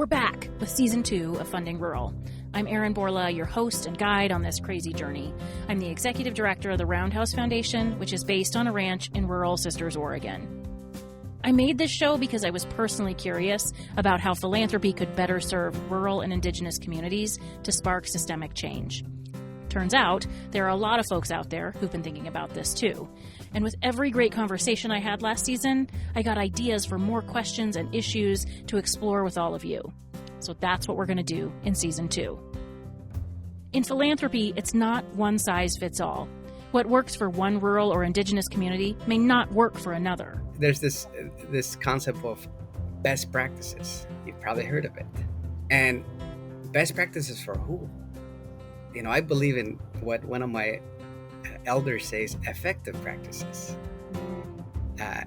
We're back with Season 2 of Funding Rural. I'm Erin Borla, your host and guide on this crazy journey. I'm the executive director of the Roundhouse Foundation, which is based on a ranch in rural Sisters, Oregon. I made this show because I was personally curious about how philanthropy could better serve rural and Indigenous communities to spark systemic change. Turns out, there are a lot of folks out there who've been thinking about this too. And with every great conversation I had last season, I got ideas for more questions and issues to explore with all of you. So that's what we're going to do in Season 2. In philanthropy, it's not one size fits all. What works for one rural or Indigenous community may not work for another. There's this concept of best practices. You've probably heard of it. And best practices for who? You know, I believe in what one of my elders says, effective practices.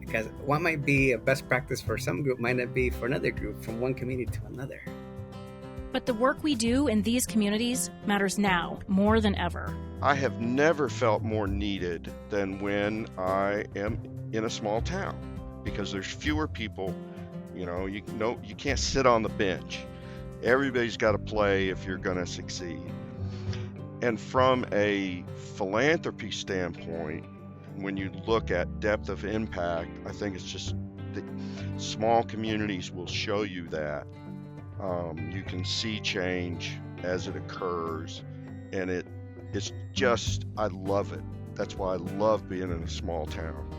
Because what might be a best practice for some group might not be for another group, from one community to another. But the work we do in these communities matters now more than ever. I have never felt more needed than when I am in a small town, because there's fewer people. You can't sit on the bench. Everybody's got to play if you're going to succeed. And from a philanthropy standpoint, when you look at depth of impact, I think it's just the small communities will show you that. You can see change as it occurs, and it's just, I love it. That's why I love being in a small town.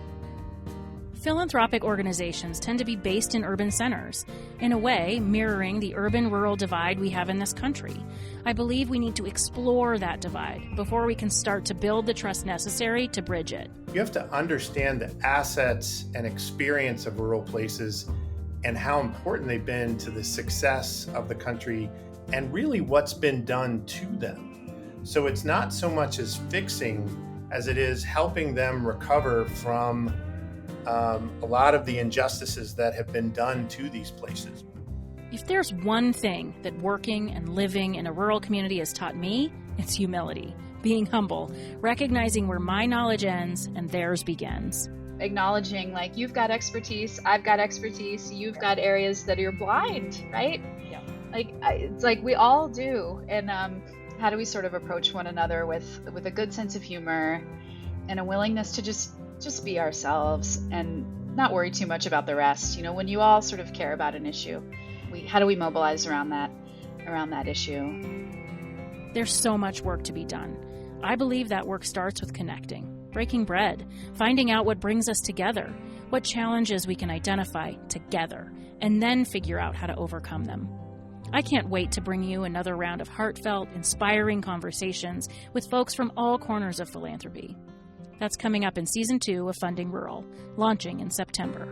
Philanthropic organizations tend to be based in urban centers, in a way mirroring the urban-rural divide we have in this country. I believe we need to explore that divide before we can start to build the trust necessary to bridge it. You have to understand the assets and experience of rural places and how important they've been to the success of the country and really what's been done to them. So it's not so much as fixing as it is helping them recover from a lot of the injustices that have been done to these places. If there's one thing that working and living in a rural community has taught me, it's humility, being humble, recognizing where my knowledge ends and theirs begins. Acknowledging, like, you've got expertise, I've got expertise, you've got areas that you're blind, right? Yeah. It's like we all do. And how do we sort of approach one another with a good sense of humor and a willingness to just be ourselves and not worry too much about the rest. When you all sort of care about an issue, how do we mobilize around that issue? There's so much work to be done. I believe that work starts with connecting, breaking bread, finding out what brings us together, what challenges we can identify together, and then figure out how to overcome them. I can't wait to bring you another round of heartfelt, inspiring conversations with folks from all corners of philanthropy. That's coming up in Season 2 of Funding Rural, launching in September.